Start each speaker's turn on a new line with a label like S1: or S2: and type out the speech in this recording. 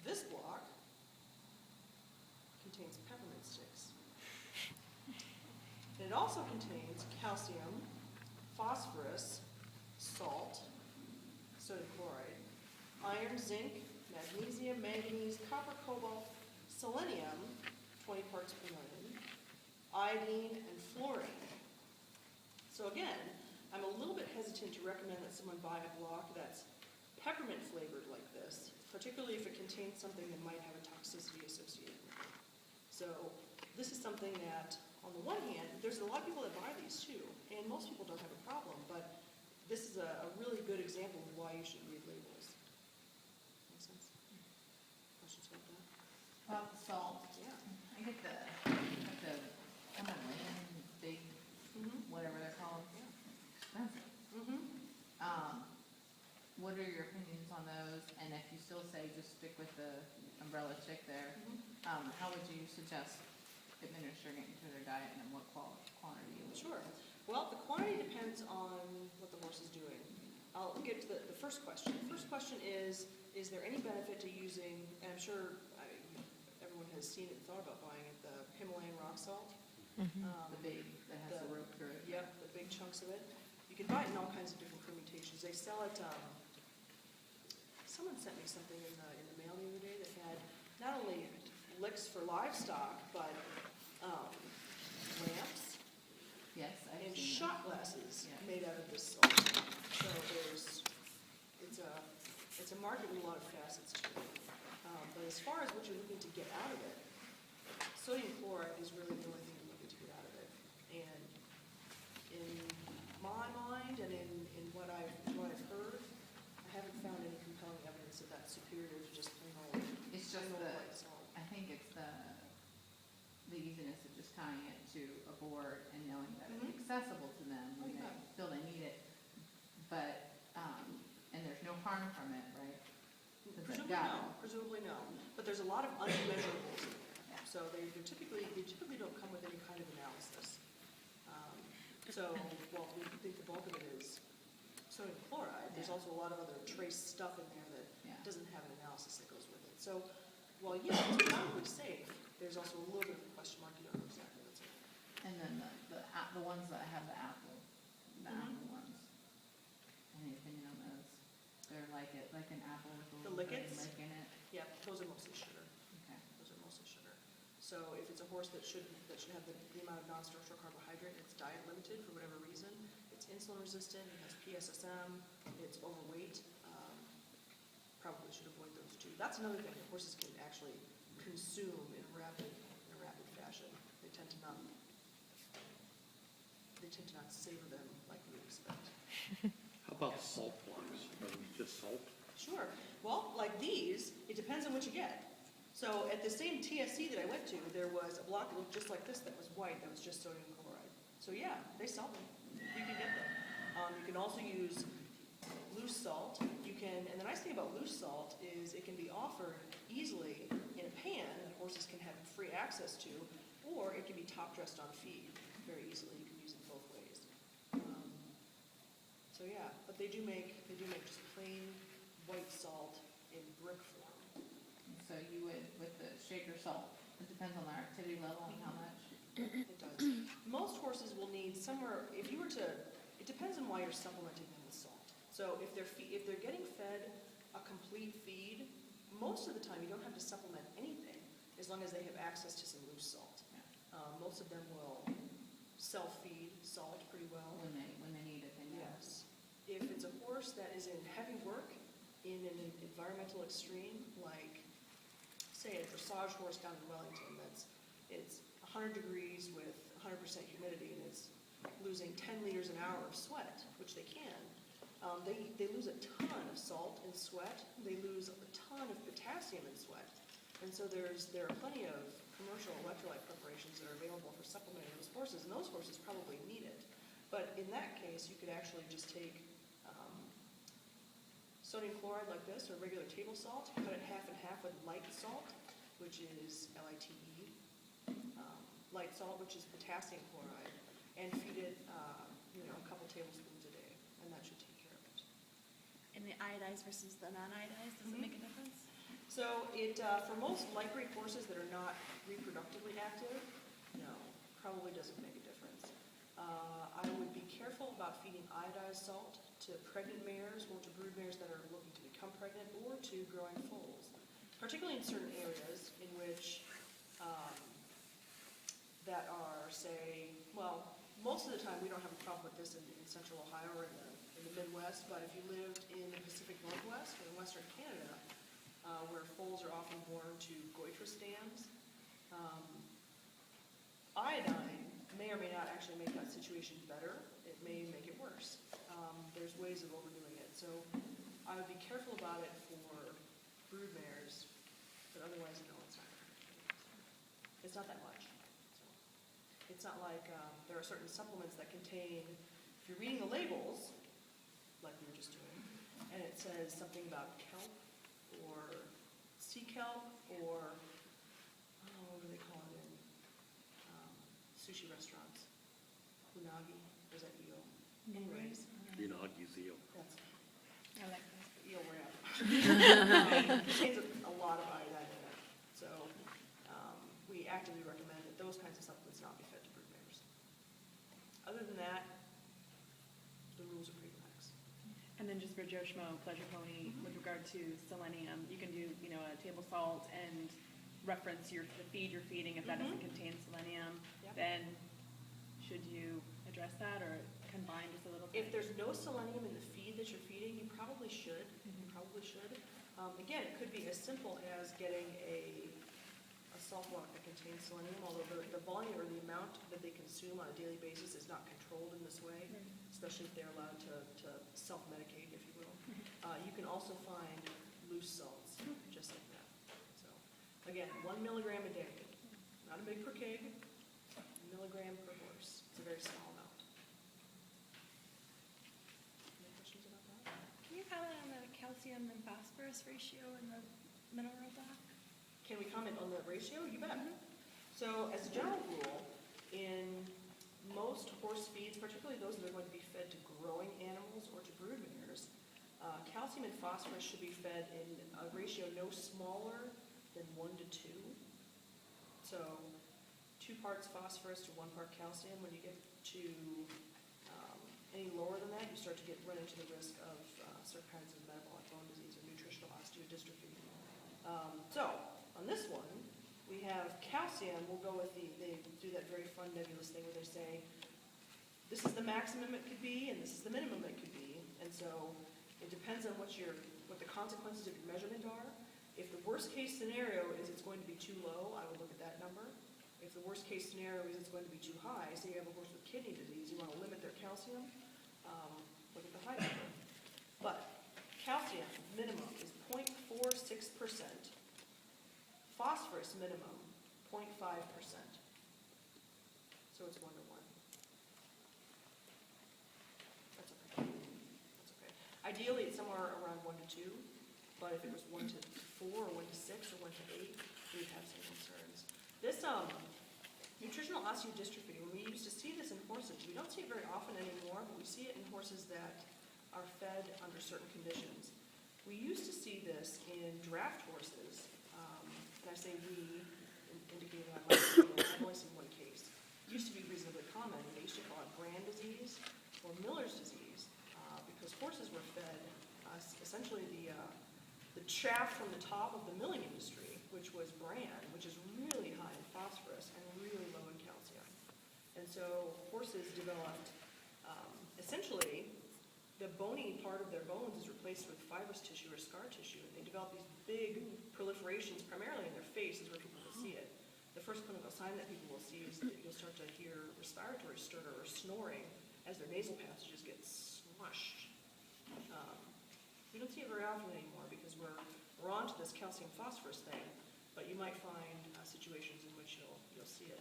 S1: This block contains peppermint sticks. And it also contains calcium, phosphorus, salt, sodium chloride, iron, zinc, magnesium, manganese, copper, cobalt, selenium, 20 parts per million, iodine, and fluorine. So again, I'm a little bit hesitant to recommend that someone buy a block that's peppermint flavored like this, particularly if it contains something that might have a toxicity associated with it. So this is something that, on the one hand, there's a lot of people that buy these too, and most people don't have a problem, but this is a really good example of why you should read labels. Make sense? Questions about that?
S2: About the salt,
S1: Yeah.
S2: I get the kind of lemon, big, whatever they're called, expensive. What are your opinions on those? And if you still say just stick with the umbrella chick there, how would you suggest administering it into their diet and in what quantity?
S1: Sure. Well, the quantity depends on what the horse is doing. I'll get to the first question. The first question is there any benefit to using, and I'm sure everyone has seen it and thought about buying it, the Himalayan rock salt?
S2: The big, that has the rope through it.
S1: Yep, the big chunks of it. You can buy it in all kinds of different permutations. They sell it, someone sent me something in the mail the other day that had not only licks for livestock, but lamps
S2: Yes, I've
S1: and
S2: seen
S1: shot glasses
S2: Yeah.
S1: made out of this salt. So it's a market with a lot of facets to it. But as far as what you're looking to get out of it, sodium chloride is really the only thing you're looking to get out of it. And in my mind and in what I've heard, I haven't found any compelling evidence that that's superior to just plain old.
S2: It's just
S1: plain old
S2: the,
S1: white salt.
S2: I think it's the easiness of just tying it to a board and knowing that it's accessible to them when they feel they need it. But, and there's no harm from it, right? 'Cause they've got it.
S1: Presumably no. But there's a lot of unmeasurables in there. So they typically don't come with any kind of analysis. So while we think the bulk of it is sodium chloride, there's
S2: Yeah.
S1: also a lot of other trace stuff in there that
S2: Yeah.
S1: doesn't have an analysis that goes with it. So while yes, it's probably safe, there's also a little bit of a question mark. You don't know exactly what's in it.
S2: And then the ones that have the apple ones. Any opinion on those? They're like an apple with a
S1: The
S2: little bit of
S1: Lickets?
S2: lick in it.
S1: Yeah, those are mostly sugar.
S2: Okay.
S1: Those are mostly sugar. So if it's a horse that should have the amount of non-structural carbohydrate, it's diet limited for whatever reason, it's insulin resistant, it has PSSM, it's overweight, probably should avoid those too. That's another thing that horses can actually consume in a rapid fashion. They tend to not savor them like we expect.
S3: How about salt blocks? Are these just salt?
S1: Sure. Well, like these, it depends on what you get. So at the same TSC that I went to, there was a block that looked just like this that was white, that was just sodium chloride. So yeah, they sell them. You can get them. You can also use loose salt. You can, and the nice thing about loose salt is it can be offered easily in a pan that horses can have free access to, or it can be top dressed on feed very easily. You can use it both ways. So yeah, but they do make just plain white salt in brick form.
S2: And so you would, with the shaker salt, it depends on their activity level and how much.
S1: It does. Most horses will need somewhere, if you were to, it depends on why you're supplementing them with salt. So if they're getting fed a complete feed, most of the time you don't have to supplement anything as long as they have access to some loose salt. Most of them will self-feed salt pretty well.
S2: When they need it, they know.
S1: Yes. If it's a horse that is in heavy work, in an environmental extreme, like, say, a dressage horse down in Wellington, it's 100 degrees with 100% humidity, and it's losing 10 liters an hour of sweat, which they can. They lose a ton of salt and sweat. They lose a ton of potassium in sweat. And so there are plenty of commercial electrolyte preparations that are available for supplementing those horses, and those horses probably need it. But in that case, you could actually just take sodium chloride like this, or regular table salt, cut it half and half with light salt, which is LITE, light salt, which is potassium chloride, and feed it, a couple tablespoons a day, and that should take care of it.
S4: And the iodized versus the non-iodized, does it make a difference?
S1: So it, for most light breed horses that are not reproductively active, no, probably doesn't make a difference. I would be careful about feeding iodized salt to pregnant mares or to brood mares that are looking to become pregnant or to growing foals, particularly in certain areas in which, that are, say, well, most of the time, we don't have a problem with this in central Ohio or in the Midwest, but if you lived in the Pacific Northwest or in Western Canada, where foals are often born to goitrous dams, iodine may or may not actually make that situation better. It may make it worse. There's ways of overdoing it. So I would be careful about it for brood mares, but otherwise, no, it's not. It's not that much. So it's not like there are certain supplements that contain, if you're reading the labels, like we were just doing, and it says something about kelp or sea kelp or, oh, what do they call it in sushi restaurants? Unagi, or is that eel? Anyways,
S3: Unagi's eel.
S1: that's
S2: I like that.
S1: eel wrap. It contains a lot of iodine in it. So we actively recommend that those kinds of supplements not be fed to brood mares. Other than that, the rules are pretty lax.
S4: And then just for Joe Schmo, Pleasure Pony, with regard to selenium, you can do, a table salt and reference the feed you're feeding. If that doesn't contain selenium,
S1: Yep.
S4: then should you address that or combine just a little bit?
S1: If there's no selenium in the feed that you're feeding, you probably should. You probably should. Again, it could be as simple as getting a salt block that contains selenium, although the volume or the amount that they consume on a daily basis is not controlled in this way, especially if they're allowed to self-medicate, if you will. You can also find loose salts, just like that. So, again, 1 milligram a day, not a mg per kg, milligram per horse. It's a very small amount. Any questions about that?
S5: Can you comment on the calcium and phosphorus ratio in the mineral block?
S1: Can we comment on the ratio? You bet. So as a general rule, in most horse feeds, particularly those that are going to be fed to growing animals or to brood mares, calcium and phosphorus should be fed in a ratio no smaller than 1 to 2. So 2 parts phosphorus to 1 part calcium. When you get to any lower than that, you start to run into the risk of certain kinds of metabolic bone disease or nutritional osteodystrophy. So on this one, we have calcium. We'll go with they do that very fun nebulous thing where they say, this is the maximum it could be, and this is the minimum it could be. And so it depends on what the consequences of your measurement are. If the worst case scenario is it's going to be too low, I would look at that number. If the worst case scenario is it's going to be too high, say you have a horse with kidney disease, you want to limit their calcium, look at the high number. But calcium minimum is 0.46%. Phosphorus minimum, 0.5%. So it's 1 to 1. That's okay. That's okay. Ideally, it's somewhere around 1 to 2, but if it was 1 to 4 or 1 to 6 or 1 to 8, we'd have some concerns. This nutritional osteodystrophy, when we used to see this in horses, we don't see it very often anymore, but we see it in horses that are fed under certain conditions. We used to see this in draft horses, and I say we, indicating I've only seen one case. It used to be reasonably common, and they used to call it Brand disease or Miller's disease, because horses were fed essentially the chaff from the top of the milling industry, which was bran, which is really high in phosphorus and really low in calcium. And so horses developed, essentially, the bony part of their bones is replaced with fibrous tissue or scar tissue, and they develop these big proliferations, primarily in their face is where people will see it. The first clinical sign that people will see is that you'll start to hear respiratory stutter or snoring as their nasal passages get smushed. We don't see it very often anymore because we're on to this calcium phosphorus thing, but you might find situations in which you'll see it.